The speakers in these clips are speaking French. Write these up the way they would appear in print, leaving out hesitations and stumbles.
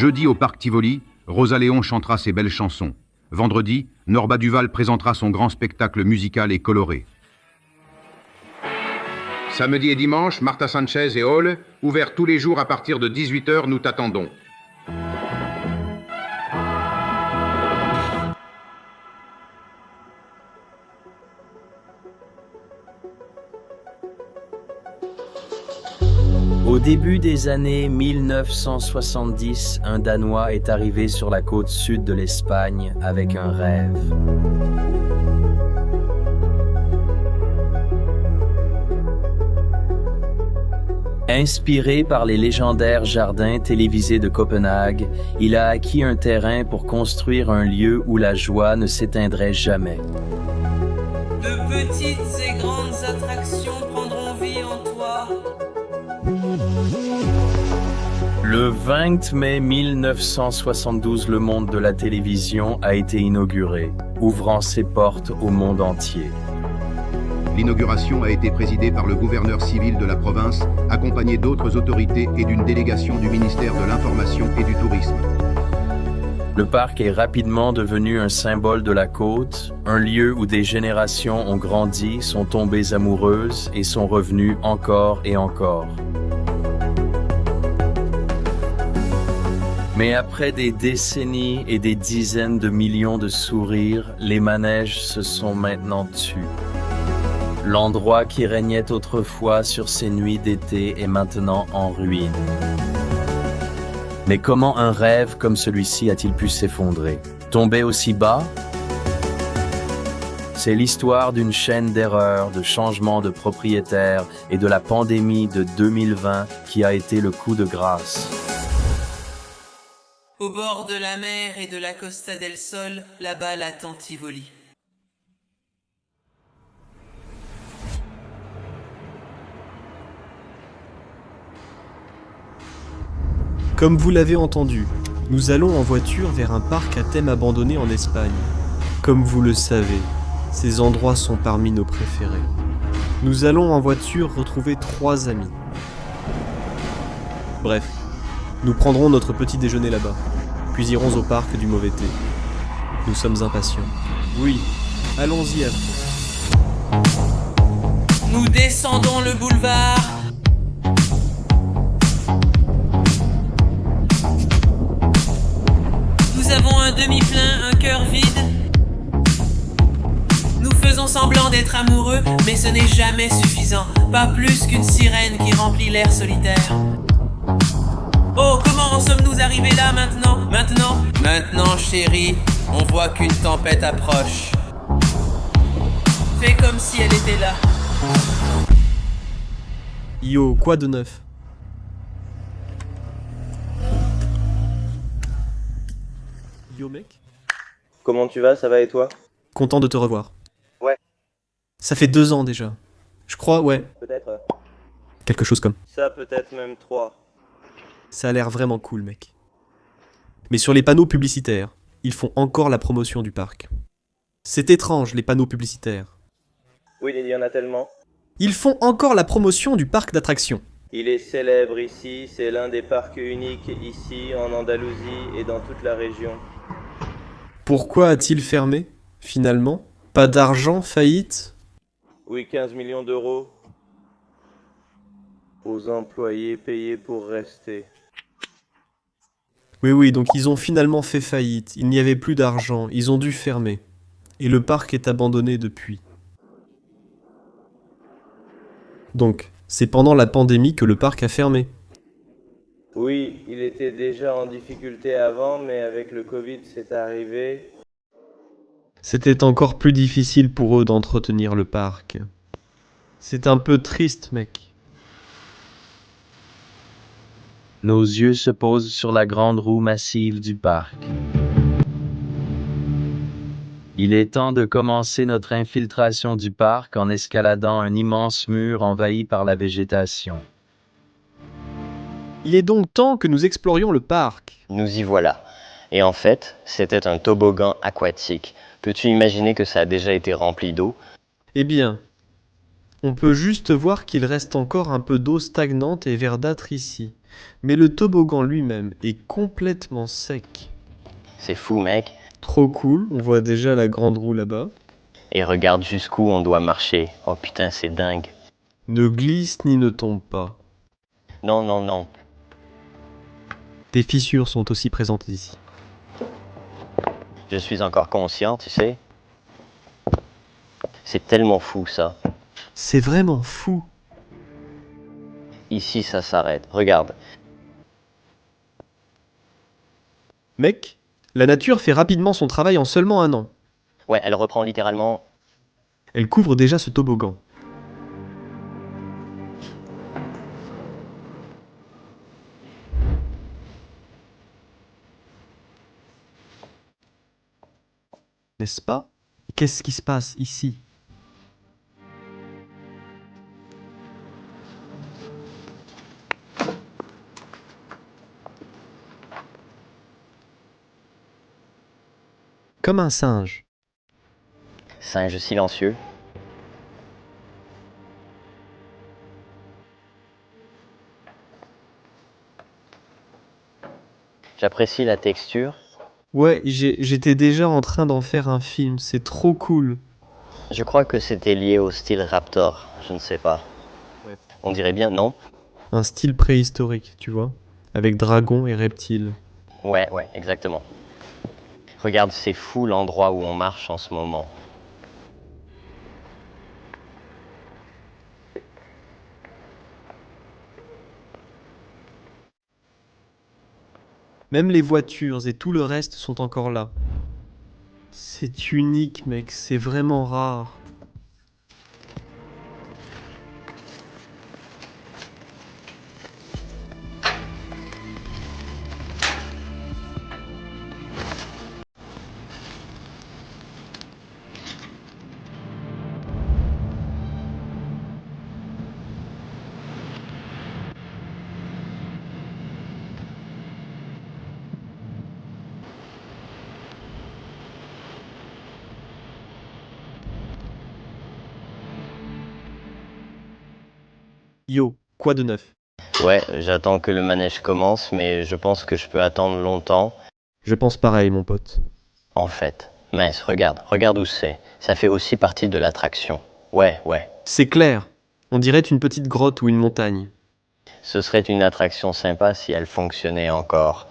Jeudi au parc Tivoli, Rosa Léon chantera ses belles chansons. Vendredi, Norba Duval présentera son grand spectacle musical et coloré. Samedi et dimanche, Martha Sanchez et Hall, ouverts tous les jours à partir de 18h, nous t'attendons. Au début des années 1970, un Danois est arrivé sur la côte sud de l'Espagne avec un rêve. Inspiré par les légendaires jardins télévisés de Copenhague, il a acquis un terrain pour construire un lieu où la joie ne s'éteindrait jamais. De petites et grandes attractions prendront vie en toi. Le 20 mai 1972, le monde de la télévision a été inauguré, ouvrant ses portes au monde entier. L'inauguration a été présidée par le gouverneur civil de la province, accompagné d'autres autorités et d'une délégation du ministère de l'Information et du Tourisme. Le parc est rapidement devenu un symbole de la côte, un lieu où des générations ont grandi, sont tombées amoureuses et sont revenues encore et encore. Mais après des décennies et des dizaines de millions de sourires, les manèges se sont maintenant tus. L'endroit qui régnait autrefois sur ces nuits d'été est maintenant en ruine. Mais comment un rêve comme celui-ci a-t-il pu s'effondrer? Tomber aussi bas? C'est l'histoire d'une chaîne d'erreurs, de changements de propriétaires et de la pandémie de 2020 qui a été le coup de grâce. Au bord de la mer et de la Costa del Sol, là-bas l'attend Tivoli. Comme vous l'avez entendu, nous allons en voiture vers un parc à thème abandonné en Espagne. Comme vous le savez, ces endroits sont parmi nos préférés. Nous allons en voiture retrouver 3 amis. Bref, nous prendrons notre petit déjeuner là-bas, puis irons au parc du mauvais thé. Nous sommes impatients. Oui, allons-y à fond. Nous descendons le boulevard. Nous avons un demi-plein, un cœur vide. Nous faisons semblant d'être amoureux, mais ce n'est jamais suffisant. Pas plus qu'une sirène qui remplit l'air solitaire. Oh, comment en sommes-nous arrivés là maintenant? Maintenant, chérie, on voit qu'une tempête approche. Fais comme si elle était là. Yo, quoi de neuf? Yo mec? Comment tu vas, ça va et toi? Content de te revoir. Ouais. Ça fait 2 ans déjà. Je crois, ouais. Peut-être. Quelque chose comme. Ça, peut-être même 3. Ça a l'air vraiment cool, mec. Mais sur les panneaux publicitaires, ils font encore la promotion du parc. C'est étrange, les panneaux publicitaires. Oui, il y en a tellement. Ils font encore la promotion du parc d'attractions. Il est célèbre ici, c'est l'un des parcs uniques ici, en Andalousie et dans toute la région. Pourquoi a-t-il fermé, finalement? Pas d'argent, faillite? Oui, 15 millions d'euros. Aux employés payés pour rester. Oui, donc ils ont finalement fait faillite, il n'y avait plus d'argent, ils ont dû fermer. Et le parc est abandonné depuis. Donc, c'est pendant la pandémie que le parc a fermé. Oui, il était déjà en difficulté avant, mais avec le Covid, c'est arrivé. C'était encore plus difficile pour eux d'entretenir le parc. C'est un peu triste, mec. Nos yeux se posent sur la grande roue massive du parc. Il est temps de commencer notre infiltration du parc en escaladant un immense mur envahi par la végétation. Il est donc temps que nous explorions le parc. Nous y voilà. Et en fait, c'était un toboggan aquatique. Peux-tu imaginer que ça a déjà été rempli d'eau? Eh bien, On peut juste voir qu'il reste encore un peu d'eau stagnante et verdâtre ici. Mais le toboggan lui-même est complètement sec. C'est fou, mec. Trop cool, on voit déjà la grande roue là-bas. Et regarde jusqu'où on doit marcher. Oh putain, c'est dingue. Ne glisse ni ne tombe pas. Non, non, non. Des fissures sont aussi présentes ici. Je suis encore conscient, tu sais. C'est tellement fou, ça. C'est vraiment fou. Ici, ça s'arrête. Regarde. Mec, la nature fait rapidement son travail en seulement 1 an. Ouais, elle reprend littéralement... Elle couvre déjà ce toboggan. N'est-ce pas? Qu'est-ce qui se passe ici? Comme un singe. Singe silencieux. J'apprécie la texture. Ouais, j'étais déjà en train d'en faire un film, c'est trop cool. Je crois que c'était lié au style Raptor, je ne sais pas. Ouais. On dirait bien, non? Un style préhistorique, tu vois, avec dragons et reptiles. Ouais, exactement. Regarde, c'est fou l'endroit où on marche en ce moment. Même les voitures et tout le reste sont encore là. C'est unique, mec, c'est vraiment rare. Yo, quoi de neuf? Ouais, j'attends que le manège commence, mais je pense que je peux attendre longtemps. Je pense pareil, mon pote. En fait, mince, regarde où c'est. Ça fait aussi partie de l'attraction. Ouais. C'est clair. On dirait une petite grotte ou une montagne. Ce serait une attraction sympa si elle fonctionnait encore.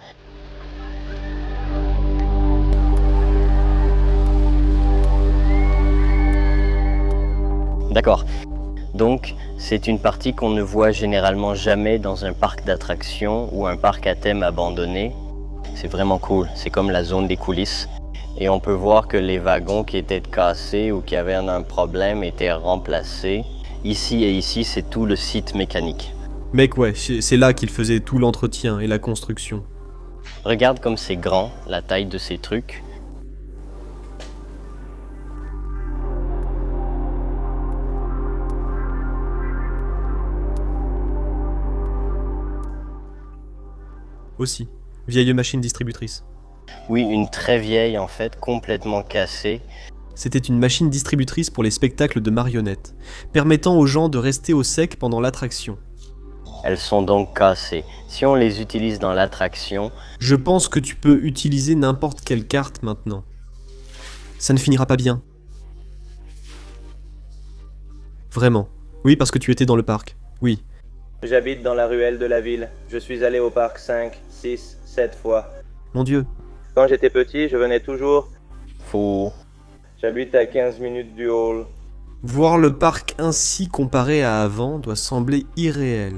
D'accord. Donc, c'est une partie qu'on ne voit généralement jamais dans un parc d'attractions ou un parc à thème abandonné. C'est vraiment cool, c'est comme la zone des coulisses. Et on peut voir que les wagons qui étaient cassés ou qui avaient un problème étaient remplacés. Ici et ici, c'est tout le site mécanique. Mec, ouais, c'est là qu'il faisait tout l'entretien et la construction. Regarde comme c'est grand, la taille de ces trucs. Aussi, vieille machine distributrice. Oui, une très vieille en fait, complètement cassée. C'était une machine distributrice pour les spectacles de marionnettes, permettant aux gens de rester au sec pendant l'attraction. Elles sont donc cassées. Si on les utilise dans l'attraction... Je pense que tu peux utiliser n'importe quelle carte maintenant. Ça ne finira pas bien. Vraiment. Oui, parce que tu étais dans le parc. Oui. J'habite dans la ruelle de la ville. Je suis allé au parc 5, 6, 7 fois. Mon Dieu. Quand j'étais petit, je venais toujours. Faut... J'habite à 15 minutes du hall. Voir le parc ainsi comparé à avant doit sembler irréel.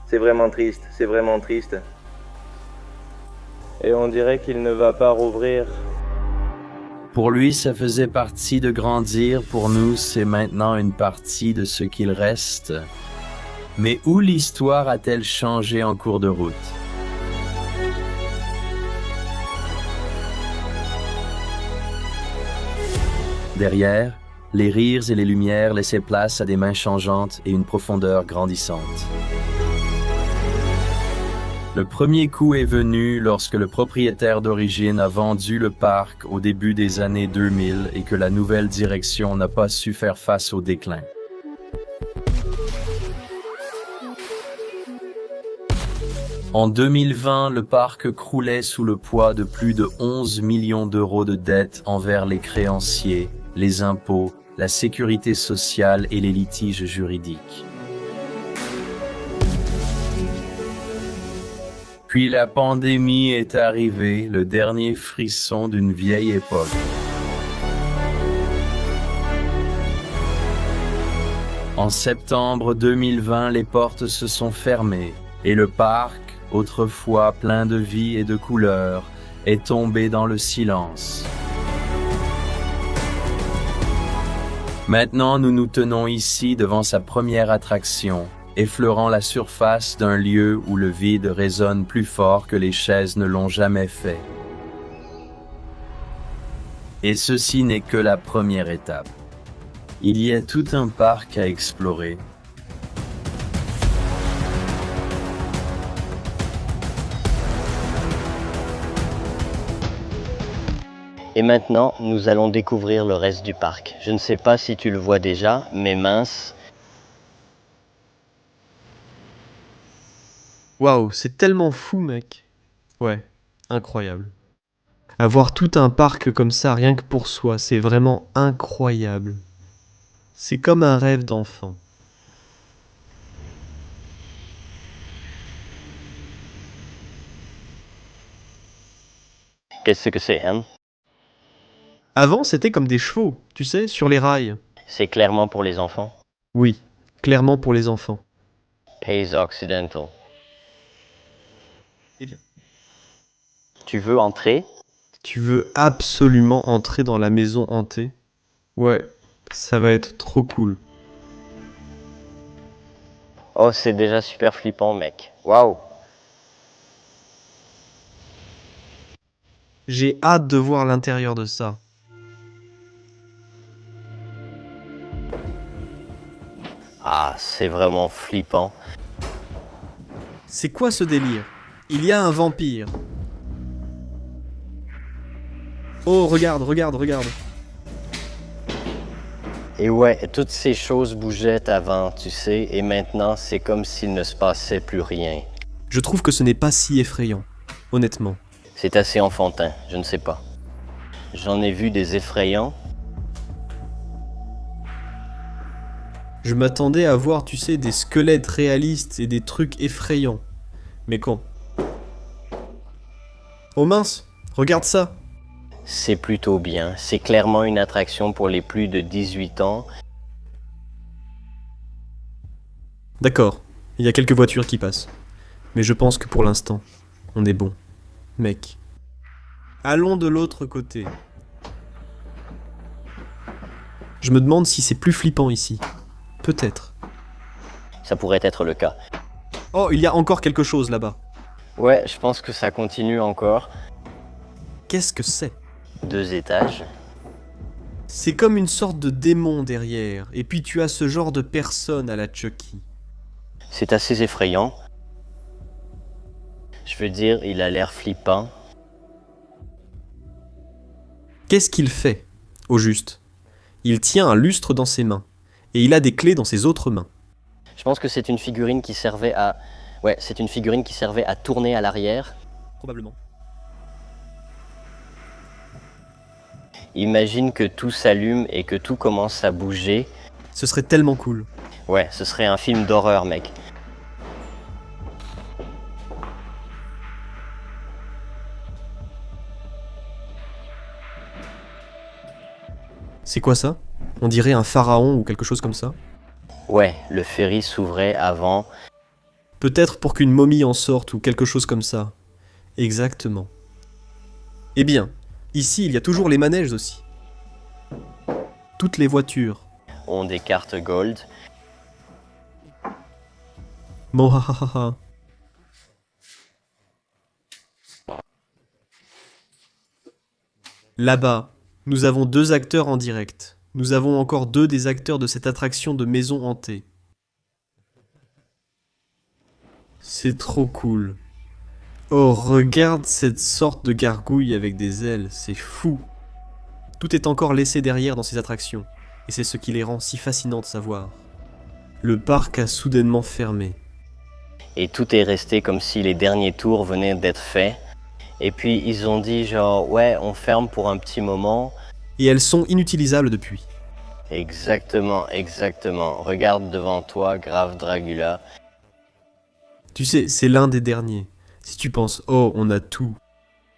C'est vraiment triste, c'est vraiment triste. Et on dirait qu'il ne va pas rouvrir. Pour lui, ça faisait partie de grandir. Pour nous, c'est maintenant une partie de ce qu'il reste. Mais où l'histoire a-t-elle changé en cours de route? Derrière, les rires et les lumières laissaient place à des mains changeantes et une profondeur grandissante. Le premier coup est venu lorsque le propriétaire d'origine a vendu le parc au début des années 2000 et que la nouvelle direction n'a pas su faire face au déclin. En 2020, le parc croulait sous le poids de plus de 11 millions d'euros de dettes envers les créanciers, les impôts, la sécurité sociale et les litiges juridiques. Puis la pandémie est arrivée, le dernier frisson d'une vieille époque. En septembre 2020, les portes se sont fermées et le parc, autrefois plein de vie et de couleurs, est tombé dans le silence. Maintenant, nous nous tenons ici devant sa première attraction, effleurant la surface d'un lieu où le vide résonne plus fort que les chaises ne l'ont jamais fait. Et ceci n'est que la première étape. Il y a tout un parc à explorer. Et maintenant, nous allons découvrir le reste du parc. Je ne sais pas si tu le vois déjà, mais mince. Waouh, c'est tellement fou, mec. Ouais, incroyable. Avoir tout un parc comme ça, rien que pour soi, c'est vraiment incroyable. C'est comme un rêve d'enfant. Qu'est-ce que c'est, hein? Avant, c'était comme des chevaux, tu sais, sur les rails. C'est clairement pour les enfants. Oui, clairement pour les enfants. Pays Occidental. Eh bien. Tu veux entrer? Tu veux absolument entrer dans la maison hantée? Ouais, ça va être trop cool. Oh, c'est déjà super flippant, mec. Waouh! J'ai hâte de voir l'intérieur de ça. Ah, c'est vraiment flippant. C'est quoi ce délire? Il y a un vampire. Oh, regarde, regarde, regarde. Et ouais, toutes ces choses bougeaient avant, tu sais, et maintenant, c'est comme s'il ne se passait plus rien. Je trouve que ce n'est pas si effrayant, honnêtement. C'est assez enfantin, je ne sais pas. J'en ai vu des effrayants. Je m'attendais à voir, tu sais, des squelettes réalistes et des trucs effrayants. Mais quand? Oh mince, regarde ça. C'est plutôt bien. C'est clairement une attraction pour les plus de 18 ans. D'accord, il y a quelques voitures qui passent. Mais je pense que pour l'instant, on est bon. Mec. Allons de l'autre côté. Je me demande si c'est plus flippant ici. Peut-être. Ça pourrait être le cas. Oh, il y a encore quelque chose là-bas. Ouais, je pense que ça continue encore. Qu'est-ce que c'est? 2 étages. C'est comme une sorte de démon derrière, et puis tu as ce genre de personne à la Chucky. C'est assez effrayant. Je veux dire, il a l'air flippant. Qu'est-ce qu'il fait, au juste? Il tient un lustre dans ses mains, et il a des clés dans ses autres mains. Je pense que c'est une figurine qui servait à... Ouais, c'est une figurine qui servait à tourner à l'arrière. Probablement. Imagine que tout s'allume et que tout commence à bouger. Ce serait tellement cool. Ouais, ce serait un film d'horreur, mec. C'est quoi ça? On dirait un pharaon ou quelque chose comme ça? Ouais, le ferry s'ouvrait avant. Peut-être pour qu'une momie en sorte ou quelque chose comme ça. Exactement. Eh bien, ici il y a toujours les manèges aussi. Toutes les voitures. Ont des cartes gold. Mohahaha. Là-bas, nous avons 2 acteurs en direct. Nous avons encore 2 des acteurs de cette attraction de maison hantée. C'est trop cool. Oh, regarde cette sorte de gargouille avec des ailes, c'est fou. Tout est encore laissé derrière dans ces attractions, et c'est ce qui les rend si fascinantes à voir. Le parc a soudainement fermé. et tout est resté comme si les derniers tours venaient d'être faits. Et puis ils ont dit genre ouais, on ferme pour un petit moment. Et elles sont inutilisables depuis. Exactement, exactement. Regarde devant toi, Grave Dragula. Tu sais, c'est l'un des derniers. Si tu penses, oh, on a tout.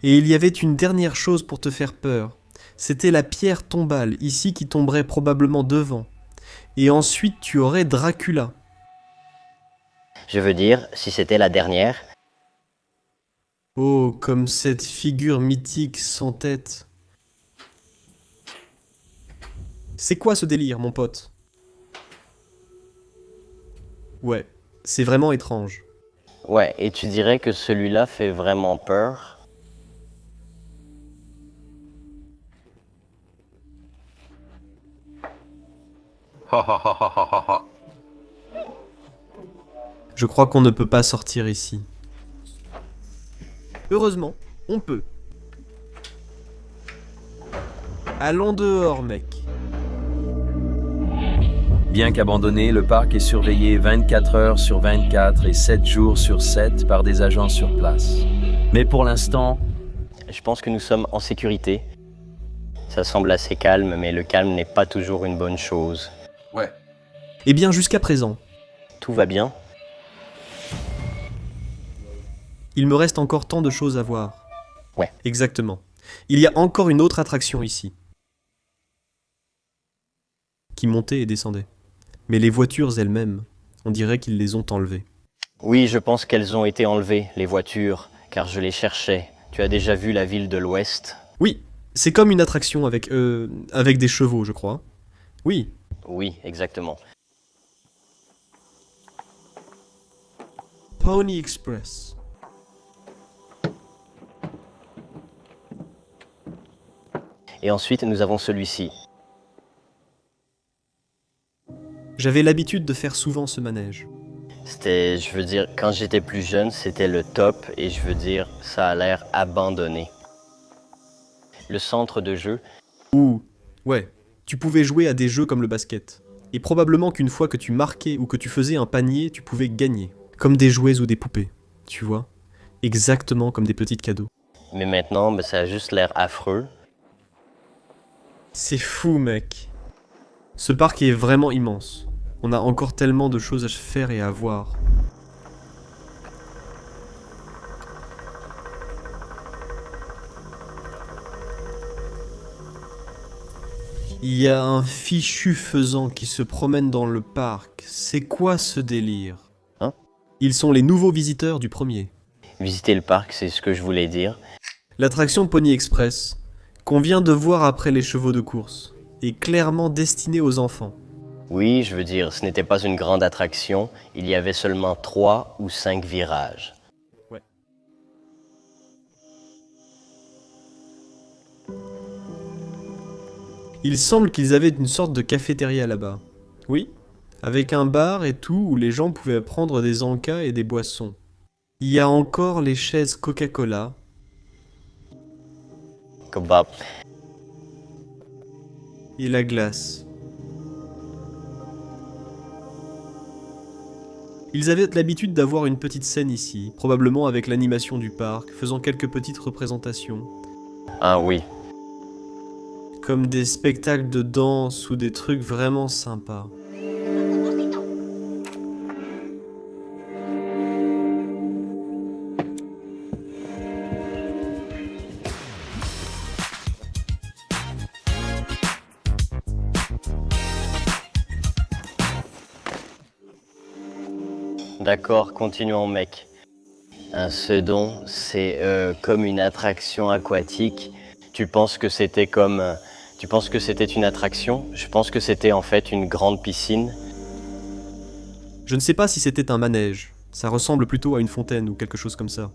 Et il y avait une dernière chose pour te faire peur. C'était la pierre tombale, ici, qui tomberait probablement devant. Et ensuite, tu aurais Dracula. Je veux dire, si c'était la dernière. Oh, comme cette figure mythique sans tête. C'est quoi ce délire, mon pote? Ouais, c'est vraiment étrange. Ouais, et tu dirais que celui-là fait vraiment peur? Je crois qu'on ne peut pas sortir ici. Heureusement, on peut. Allons dehors, mec. Bien qu'abandonné, le parc est surveillé 24 heures sur 24 et 7 jours sur 7 par des agents sur place. Mais pour l'instant, Je pense que nous sommes en sécurité. Ça semble assez calme, mais le calme n'est pas toujours une bonne chose. Ouais. Eh bien, jusqu'à présent, Tout va bien? il me reste encore tant de choses à voir. Ouais. Exactement. Il y a encore une autre attraction ici. Qui montait et descendait. Mais les voitures elles-mêmes, on dirait qu'ils les ont enlevées. Oui, je pense qu'elles ont été enlevées, les voitures, car je les cherchais. Tu as déjà vu la ville de l'Ouest? Oui, c'est comme une attraction avec des chevaux, je crois. Oui, Oui, exactement. Pony Express. Et ensuite, nous avons celui-ci. J'avais l'habitude de faire souvent ce manège. C'était, je veux dire, quand j'étais plus jeune, c'était le top, et je veux dire, ça a l'air abandonné. Le centre de jeu, Ouais, tu pouvais jouer à des jeux comme le basket. Et probablement qu'une fois que tu marquais ou que tu faisais un panier, tu pouvais gagner. Comme des jouets ou des poupées, tu vois? Exactement comme des petits cadeaux. mais maintenant, ben, ça a juste l'air affreux. C'est fou, mec. Ce parc est vraiment immense. On a encore tellement de choses à faire et à voir. Il y a un fichu faisan qui se promène dans le parc. C'est quoi ce délire? Hein? Ils sont les nouveaux visiteurs du premier. Visiter le parc, c'est ce que je voulais dire. L'attraction Pony Express, qu'on vient de voir après les chevaux de course, est clairement destinée aux enfants. Oui, je veux dire, ce n'était pas une grande attraction, il y avait seulement 3 ou 5 virages. Ouais. Il semble qu'ils avaient une sorte de cafétéria là-bas. Oui, avec un bar et tout où les gens pouvaient prendre des encas et des boissons. Il y a encore les chaises Coca-Cola. Kebab. Et la glace. Ils avaient l'habitude d'avoir une petite scène ici, probablement avec l'animation du parc, faisant quelques petites représentations. Ah oui, Comme des spectacles de danse ou des trucs vraiment sympas. d'accord, continuons mec. Un sedon, c'est comme une attraction aquatique. Tu penses que c'était comme... tu penses que c'était une attraction? Je pense que c'était en fait une grande piscine. Je ne sais pas si c'était un manège. Ça ressemble plutôt à une fontaine ou quelque chose comme ça.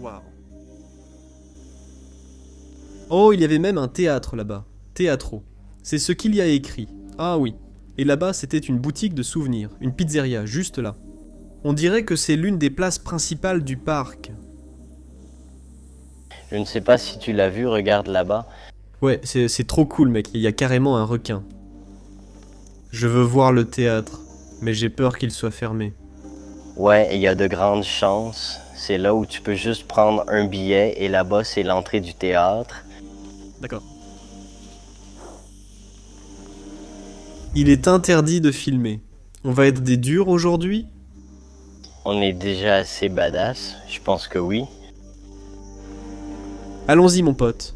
Waouh. Oh, il y avait même un théâtre là-bas. Teatro. C'est ce qu'il y a écrit. Ah oui. Et là-bas, c'était une boutique de souvenirs, une pizzeria, juste là. On dirait que c'est l'une des places principales du parc. Je ne sais pas si tu l'as vu, regarde là-bas. Ouais, c'est trop cool, mec. Il y a carrément un requin. Je veux voir le théâtre. Mais j'ai peur qu'il soit fermé. Ouais, il y a de grandes chances. C'est là où tu peux juste prendre un billet et là-bas, c'est l'entrée du théâtre. D'accord. Il est interdit de filmer. On va être des durs aujourd'hui? On est déjà assez badass, je pense que oui. Allons-y mon pote.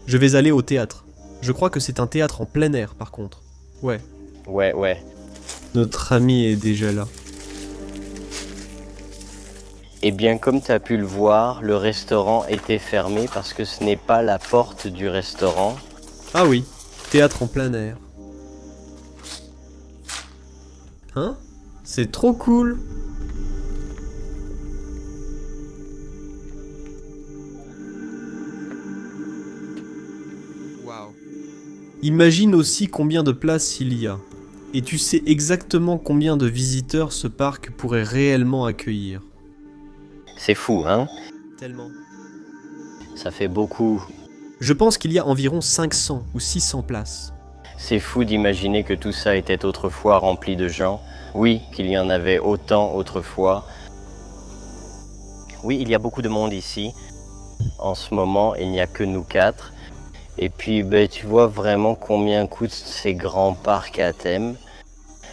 Je vais aller au théâtre. Je crois que c'est un théâtre en plein air par contre. Ouais. Ouais. Notre ami est déjà là. Eh bien, comme tu as pu le voir, le restaurant était fermé parce que ce n'est pas la porte du restaurant. Ah oui, théâtre en plein air. Hein? C'est trop cool! Waouh. Imagine aussi combien de places il y a. Et tu sais exactement combien de visiteurs ce parc pourrait réellement accueillir. C'est fou, hein? Tellement. Ça fait beaucoup. Je pense qu'il y a environ 500 ou 600 places. C'est fou d'imaginer que tout ça était autrefois rempli de gens. Oui, qu'il y en avait autant autrefois. Oui, il y a beaucoup de monde ici. En ce moment, il n'y a que nous 4. Et puis, tu vois vraiment combien coûtent ces grands parcs à thème.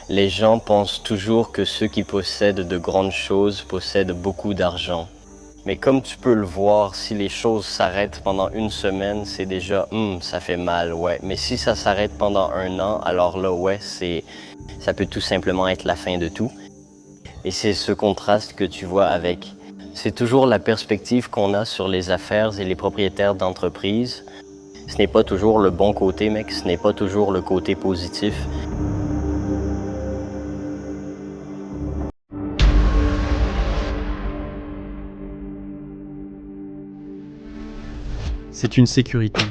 Les gens pensent toujours que ceux qui possèdent de grandes choses possèdent beaucoup d'argent. Mais comme tu peux le voir, si les choses s'arrêtent pendant une semaine, c'est déjà, ça fait mal, ouais. Mais si ça s'arrête pendant un an, alors là, ouais, ça peut tout simplement être la fin de tout. Et c'est ce contraste que tu vois avec. C'est toujours la perspective qu'on a sur les affaires et les propriétaires d'entreprises. Ce n'est pas toujours le bon côté, mec, ce n'est pas toujours le côté positif. C'est une sécurité.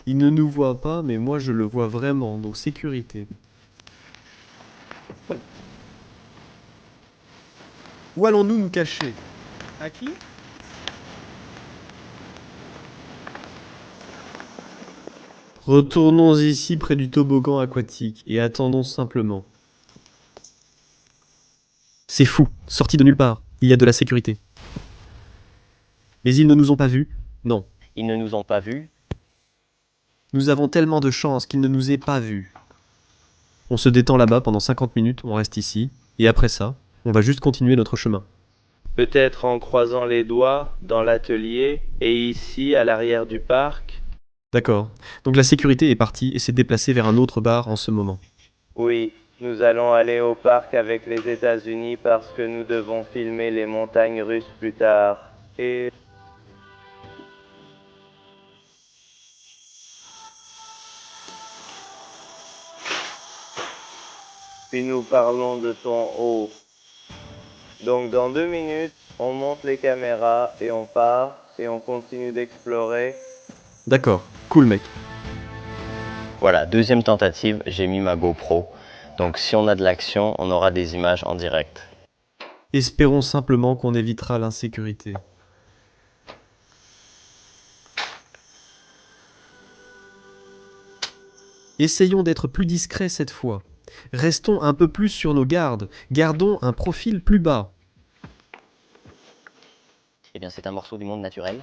Il ne nous voit pas, mais moi je le vois vraiment, donc sécurité. Où allons-nous nous cacher? À qui? Retournons ici près du toboggan aquatique et attendons simplement. C'est fou, sorti de nulle part, il y a de la sécurité. Mais ils ne nous ont pas vus? Non. Ils ne nous ont pas vus. Nous avons tellement de chance qu'ils ne nous aient pas vus. On se détend là-bas pendant 50 minutes, on reste ici, et après ça, on va juste continuer notre chemin. Peut-être en croisant les doigts dans l'atelier et ici à l'arrière du parc. D'accord. Donc la sécurité est partie et s'est déplacée vers un autre bar en ce moment. Oui, nous allons aller au parc avec les États-Unis parce que nous devons filmer les montagnes russes plus tard. Et puis nous parlons de ton haut. Donc dans 2 minutes, on monte les caméras et on part et on continue d'explorer. D'accord, cool mec. Voilà, deuxième tentative, j'ai mis ma GoPro. Donc si on a de l'action, on aura des images en direct. Espérons simplement qu'on évitera l'insécurité. Essayons d'être plus discrets cette fois. Restons un peu plus sur nos gardes. Gardons un profil plus bas. Eh bien, c'est un morceau du monde naturel.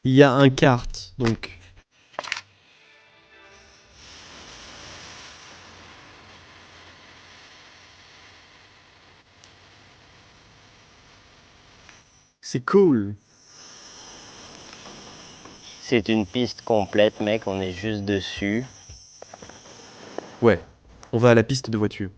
Il y a un kart, donc. C'est cool. C'est une piste complète, mec, on est juste dessus. Ouais, on va à la piste de voiture.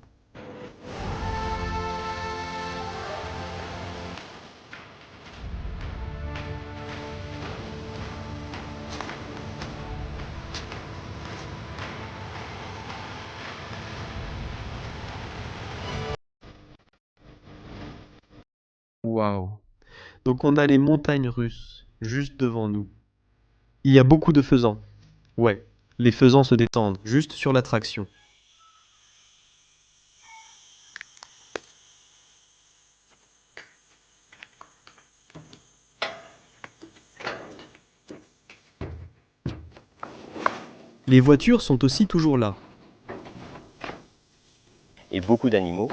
Waouh. Donc on a les montagnes russes, juste devant nous. Il y a beaucoup de faisans. Ouais, les faisant se détendre, juste sur l'attraction. Les voitures sont aussi toujours là. Et beaucoup d'animaux.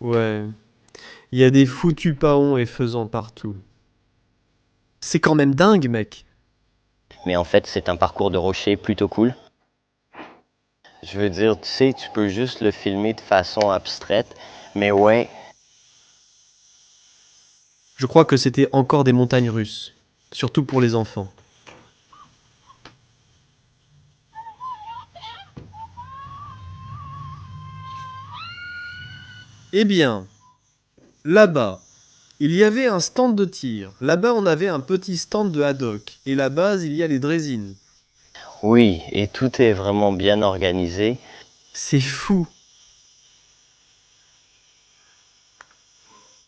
Ouais, il y a des foutus paons et faisans partout. C'est quand même dingue, mec. Mais en fait, c'est un parcours de rocher plutôt cool. Je veux dire, tu sais, tu peux juste le filmer de façon abstraite, mais ouais, Je crois que c'était encore des montagnes russes, surtout pour les enfants. Eh bien, là-bas, il y avait un stand de tir. Là-bas, on avait un petit stand de haddock. Et là-bas, il y a les draisines. oui, et tout est vraiment bien organisé. C'est fou.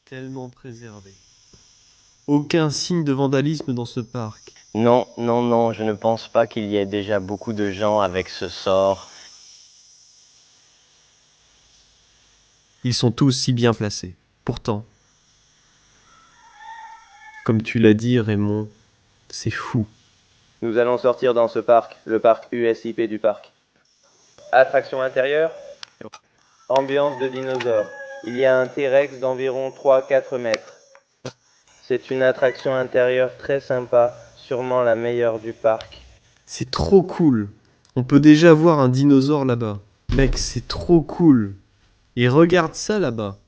Tellement préservé. Aucun signe de vandalisme dans ce parc. Non, non, non, je ne pense pas qu'il y ait déjà beaucoup de gens avec ce sort. Ils sont tous si bien placés. Pourtant, comme tu l'as dit, Raymond, c'est fou. Nous allons sortir dans ce parc, le parc USIP du parc. Attraction intérieure. Ambiance de dinosaures. Il y a un T-Rex d'environ 3-4 mètres. C'est une attraction intérieure très sympa, sûrement la meilleure du parc. C'est trop cool. On peut déjà voir un dinosaure là-bas. Mec, c'est trop cool. Et regarde ça là-bas.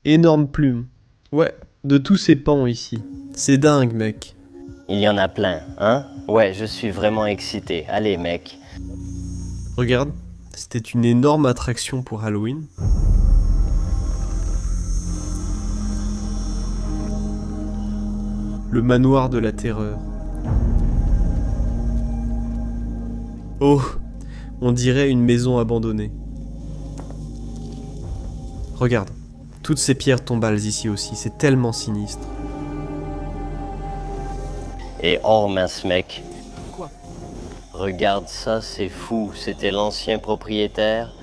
Énorme plume. Ouais, de tous ces pans ici. C'est dingue, mec. Il y en a plein, hein? Ouais, je suis vraiment excité. Allez, mec. Regarde, c'était une énorme attraction pour Halloween. Le manoir de la terreur. Oh, on dirait une maison abandonnée. Regarde, toutes ces pierres tombales ici aussi, c'est tellement sinistre. Et oh mince, mec. Quoi? Regarde ça, c'est fou. C'était l'ancien propriétaire.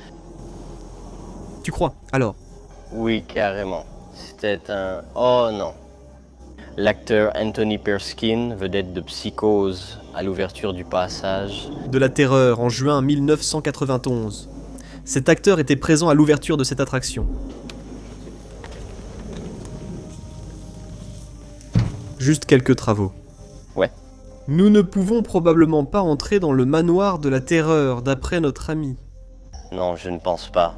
Tu crois? Alors, Oui, carrément. C'était un... Oh non. L'acteur Anthony Perkins, vedette de Psychose, à l'ouverture du passage. de la terreur en juin 1991. Cet acteur était présent à l'ouverture de cette attraction. Juste quelques travaux. Ouais. Nous ne pouvons probablement pas entrer dans le manoir de la terreur, d'après notre ami. Non, je ne pense pas.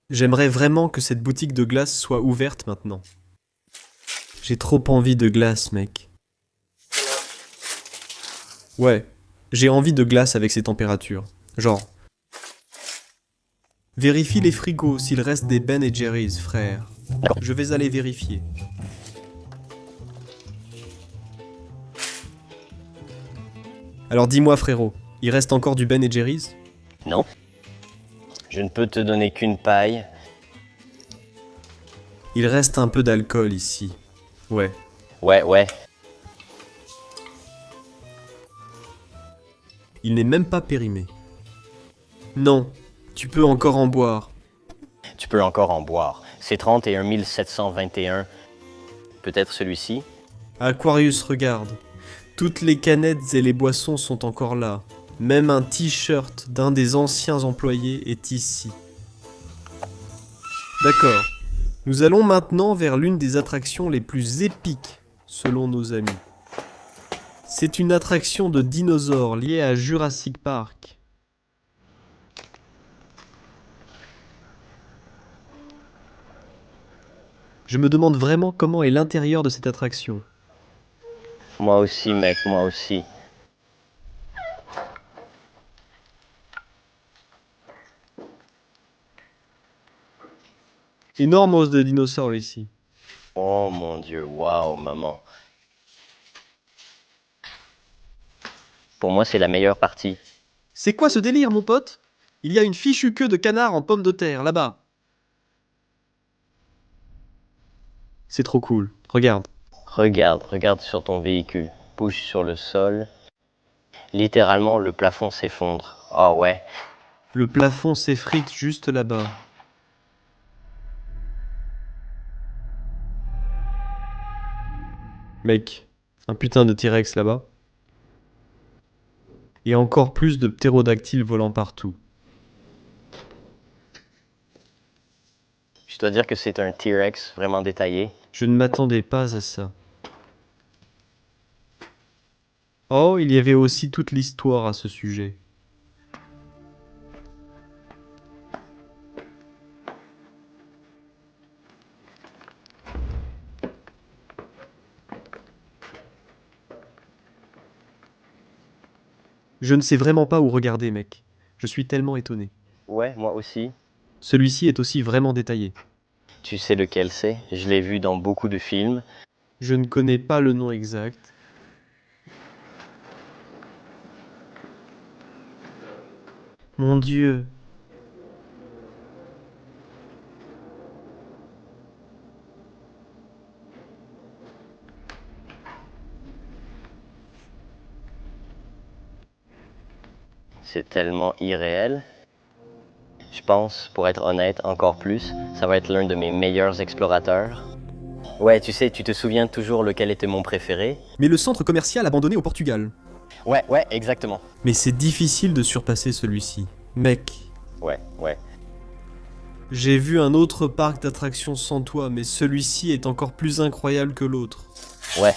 J'aimerais vraiment que cette boutique de glace soit ouverte maintenant. J'ai trop envie de glace, mec. Ouais, j'ai envie de glace avec ces températures. Genre... Vérifie les frigos s'il reste des Ben et Jerry's, frère. Je vais aller vérifier. Alors dis-moi, frérot, il reste encore du Ben et Jerry's? Non. Je ne peux te donner qu'une paille. Il reste un peu d'alcool ici. Ouais. Ouais. Il n'est même pas périmé. Non, tu peux encore en boire. Tu peux encore en boire. C'est 31 721. Peut-être celui-ci? Aquarius, regarde. Toutes les canettes et les boissons sont encore là. Même un t-shirt d'un des anciens employés est ici. D'accord. Nous allons maintenant vers l'une des attractions les plus épiques, selon nos amis. C'est une attraction de dinosaures liée à Jurassic Park. Je me demande vraiment comment est l'intérieur de cette attraction. Moi aussi, mec, moi aussi. Énorme os de dinosaures ici. Oh mon Dieu, waouh, maman. Pour moi, c'est la meilleure partie. C'est quoi ce délire, mon pote? Il y a une fichue queue de canard en pomme de terre, là-bas. C'est trop cool. Regarde. Regarde sur ton véhicule. Bouge sur le sol. Littéralement, le plafond s'effondre. Oh ouais. Le plafond s'effrite juste là-bas. Mec, un putain de T-Rex là-bas. Et encore plus de ptérodactyles volant partout. Je dois dire que c'est un T-Rex vraiment détaillé. Je ne m'attendais pas à ça. Oh, il y avait aussi toute l'histoire à ce sujet. Je ne sais vraiment pas où regarder, mec. Je suis tellement étonné. Ouais, moi aussi. Celui-ci est aussi vraiment détaillé. Tu sais lequel c'est? Je l'ai vu dans beaucoup de films. Je ne connais pas le nom exact. Mon Dieu. C'est tellement irréel. Je pense, pour être honnête, encore plus, ça va être l'un de mes meilleurs explorateurs. Ouais, tu sais, tu te souviens toujours lequel était mon préféré? Mais le centre commercial abandonné au Portugal. Ouais, exactement. Mais c'est difficile de surpasser celui-ci. Mec, Ouais. j'ai vu un autre parc d'attractions sans toi, mais celui-ci est encore plus incroyable que l'autre. Ouais.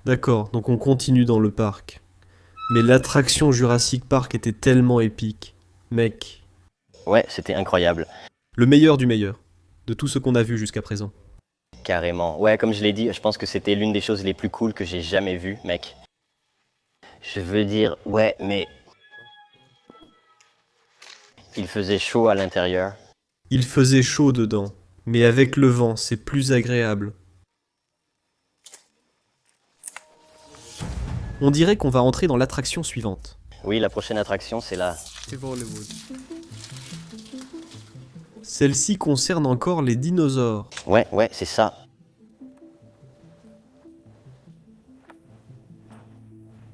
D'accord, donc on continue dans le parc. Mais l'attraction Jurassic Park était tellement épique. Mec, Ouais, c'était incroyable. le meilleur du meilleur. De tout ce qu'on a vu jusqu'à présent. Carrément. Ouais, comme je l'ai dit, je pense que c'était l'une des choses les plus cool que j'ai jamais vues, mec. Je veux dire, ouais, mais... Il faisait chaud à l'intérieur. Il faisait chaud dedans, mais avec le vent, c'est plus agréable. On dirait qu'on va entrer dans l'attraction suivante. Oui, la prochaine attraction, c'est là. Celle-ci concerne encore les dinosaures. Ouais, c'est ça.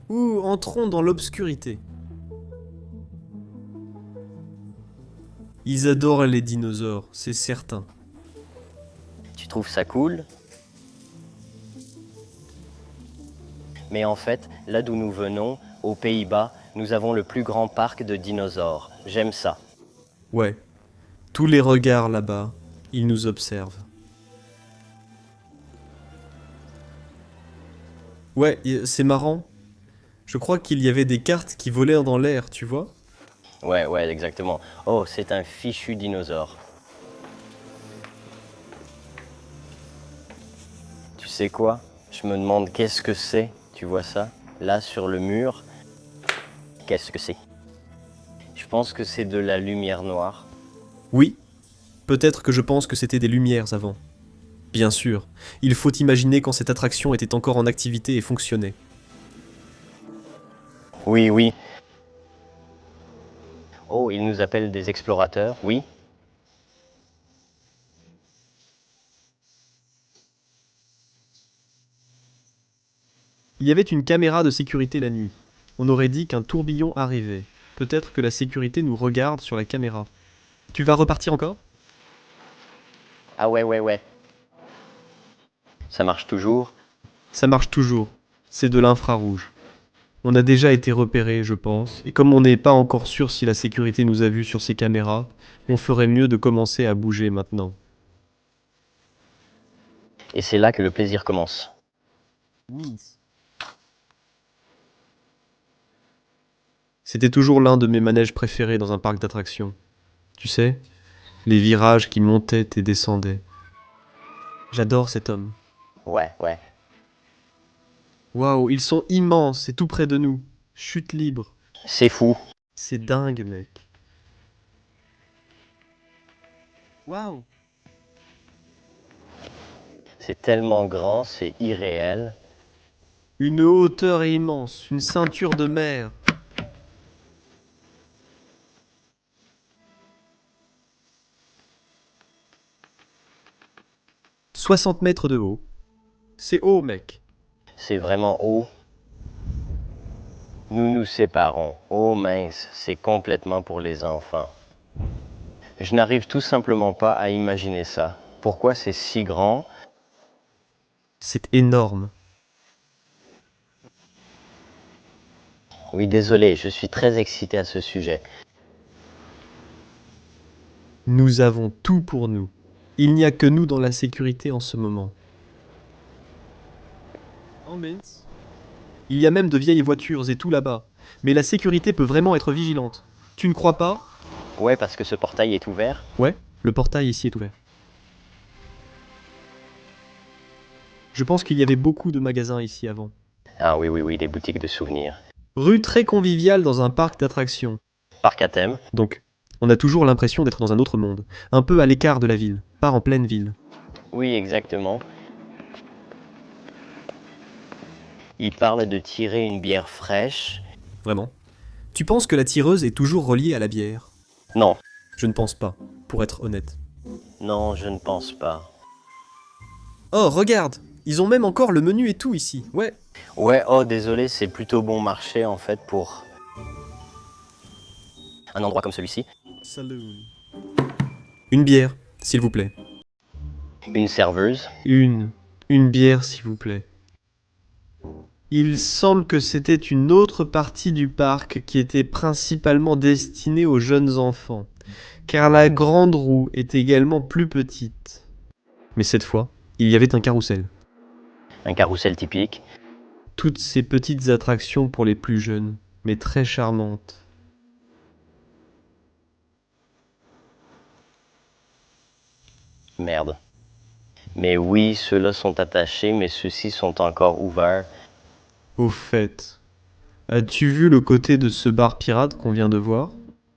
Ouh, entrons dans l'obscurité. Ils adorent les dinosaures, c'est certain. Tu trouves ça cool? Mais en fait, là d'où nous venons, aux Pays-Bas, nous avons le plus grand parc de dinosaures. J'aime ça. Ouais. Tous les regards là-bas, ils nous observent. Ouais, c'est marrant. Je crois qu'il y avait des cartes qui volèrent dans l'air, tu vois? Ouais, exactement. Oh, c'est un fichu dinosaure. Tu sais quoi? Je me demande qu'est-ce que c'est. Tu vois ça? Là, sur le mur. Qu'est-ce que c'est? Je pense que c'est de la lumière noire. Oui. Peut-être que je pense que c'était des lumières avant. Bien sûr, il faut imaginer quand cette attraction était encore en activité et fonctionnait. Oui. Oh, ils nous appellent des explorateurs, oui. Il y avait une caméra de sécurité la nuit. On aurait dit qu'un tourbillon arrivait. Peut-être que la sécurité nous regarde sur la caméra. Tu vas repartir encore? Ah ouais. Ça marche toujours? Ça marche toujours. C'est de l'infrarouge. On a déjà été repéré, je pense, et comme on n'est pas encore sûr si la sécurité nous a vus sur ces caméras, on ferait mieux de commencer à bouger maintenant. Et c'est là que le plaisir commence. C'était toujours l'un de mes manèges préférés dans un parc d'attractions. Tu sais, les virages qui montaient et descendaient. J'adore cet homme. Ouais. Waouh, ils sont immenses et tout près de nous. Chute libre. C'est fou. C'est dingue, mec. Waouh. C'est tellement grand, c'est irréel. Une hauteur immense, une ceinture de mer. « 60 mètres de haut. C'est haut, mec. C'est vraiment haut. Nous nous séparons. Oh mince, c'est complètement pour les enfants. Je n'arrive tout simplement pas à imaginer ça. Pourquoi c'est si grand? C'est énorme. Oui, désolé, je suis très excité à ce sujet. Nous avons tout pour nous. Il n'y a que nous dans la sécurité en ce moment. Il y a même de vieilles voitures et tout là-bas. Mais la sécurité peut vraiment être vigilante. Tu ne crois pas? Ouais, parce que ce portail est ouvert. Ouais, le portail ici est ouvert. Je pense qu'il y avait beaucoup de magasins ici avant. Ah oui, oui, oui, des boutiques de souvenirs. Rue très conviviale dans un parc d'attractions. Parc à thème. Donc, on a toujours l'impression d'être dans un autre monde. Un peu à l'écart de la ville, pas en pleine ville. Oui, exactement. Il parle de tirer une bière fraîche. Vraiment. Tu penses que la tireuse est toujours reliée à la bière? Non, Je ne pense pas, pour être honnête. non, je ne pense pas. Oh, regarde! Ils ont même encore le menu et tout ici. Ouais. Ouais, oh désolé, c'est plutôt bon marché en fait pour un endroit comme celui-ci. Saloon. Une bière, s'il vous plaît. Une serveuse. Une bière, s'il vous plaît. Il semble que c'était une autre partie du parc qui était principalement destinée aux jeunes enfants, car la grande roue est également plus petite. Mais cette fois, il y avait un carrousel. Un carrousel typique. Toutes ces petites attractions pour les plus jeunes, mais très charmantes. Merde. Mais oui, ceux-là sont attachés, mais ceux-ci sont encore ouverts. Au fait, as-tu vu le côté de ce bar pirate qu'on vient de voir?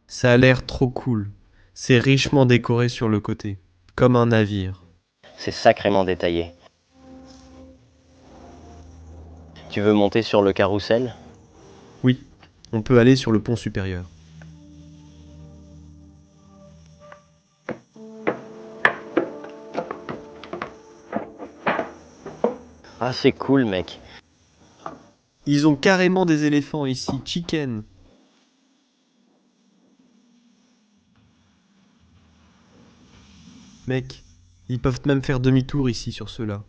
Ça a l'air trop cool. C'est richement décoré sur le côté, comme un navire. C'est sacrément détaillé. Tu veux monter sur le carrousel? Oui, on peut aller sur le pont supérieur. Ah, c'est cool, mec. Ils ont carrément des éléphants ici, chicken. Mec, ils peuvent même faire demi-tour ici sur ceux-là.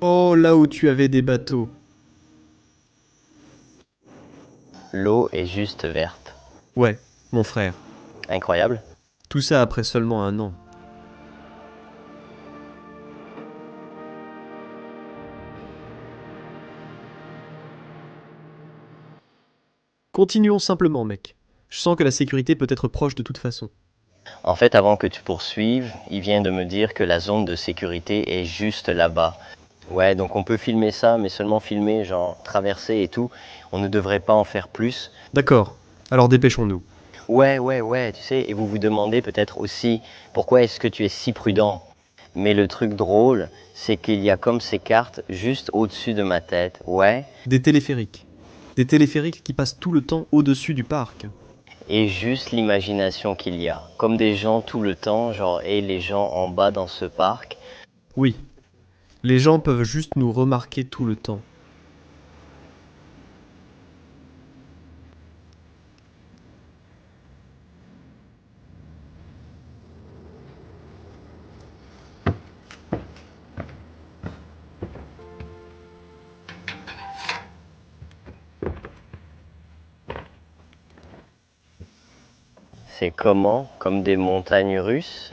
Oh, là où tu avais des bateaux. L'eau est juste verte. Ouais, mon frère. Incroyable. Tout ça après seulement 1 an. Continuons simplement, mec. Je sens que la sécurité peut être proche de toute façon. En fait, avant que tu poursuives, il vient de me dire que la zone de sécurité est juste là-bas. Ouais, donc on peut filmer ça, mais seulement filmer, genre traverser et tout. On ne devrait pas en faire plus. D'accord, alors dépêchons-nous. Ouais, tu sais, et vous vous demandez peut-être aussi pourquoi est-ce que tu es si prudent. Mais le truc drôle, c'est qu'il y a comme ces cartes juste au-dessus de ma tête. Ouais, Des téléphériques. Des téléphériques qui passent tout le temps au-dessus du parc. et juste l'imagination qu'il y a. Comme des gens tout le temps, genre, et les gens en bas dans ce parc. Oui, les gens peuvent juste nous remarquer tout le temps. C'est comment? Comme des montagnes russes?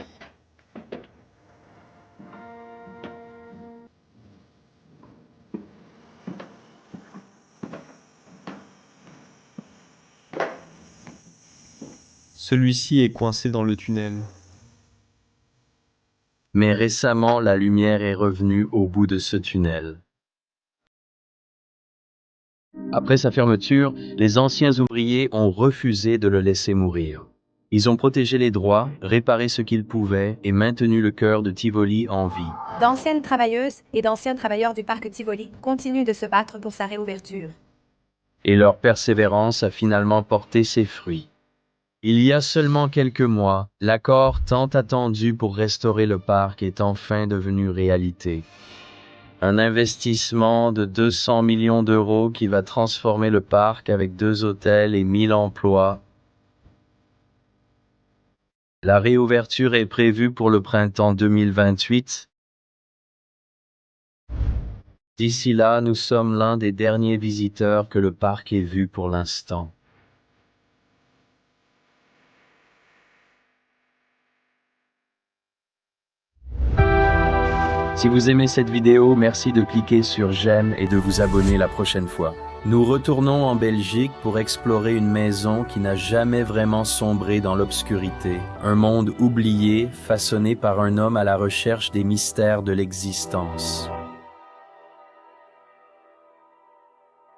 Celui-ci est coincé dans le tunnel. Mais récemment, la lumière est revenue au bout de ce tunnel. Après sa fermeture, les anciens ouvriers ont refusé de le laisser mourir. Ils ont protégé les droits, réparé ce qu'ils pouvaient et maintenu le cœur de Tivoli en vie. D'anciennes travailleuses et d'anciens travailleurs du parc Tivoli continuent de se battre pour sa réouverture. Et leur persévérance a finalement porté ses fruits. Il y a seulement quelques mois, l'accord tant attendu pour restaurer le parc est enfin devenu réalité. Un investissement de 200 millions d'euros qui va transformer le parc avec 2 hôtels et 1000 emplois. La réouverture est prévue pour le printemps 2028. D'ici là, nous sommes l'un des derniers visiteurs que le parc ait vu pour l'instant. Si vous aimez cette vidéo, merci de cliquer sur j'aime et de vous abonner la prochaine fois. Nous retournons en Belgique pour explorer une maison qui n'a jamais vraiment sombré dans l'obscurité. Un monde oublié, façonné par un homme à la recherche des mystères de l'existence.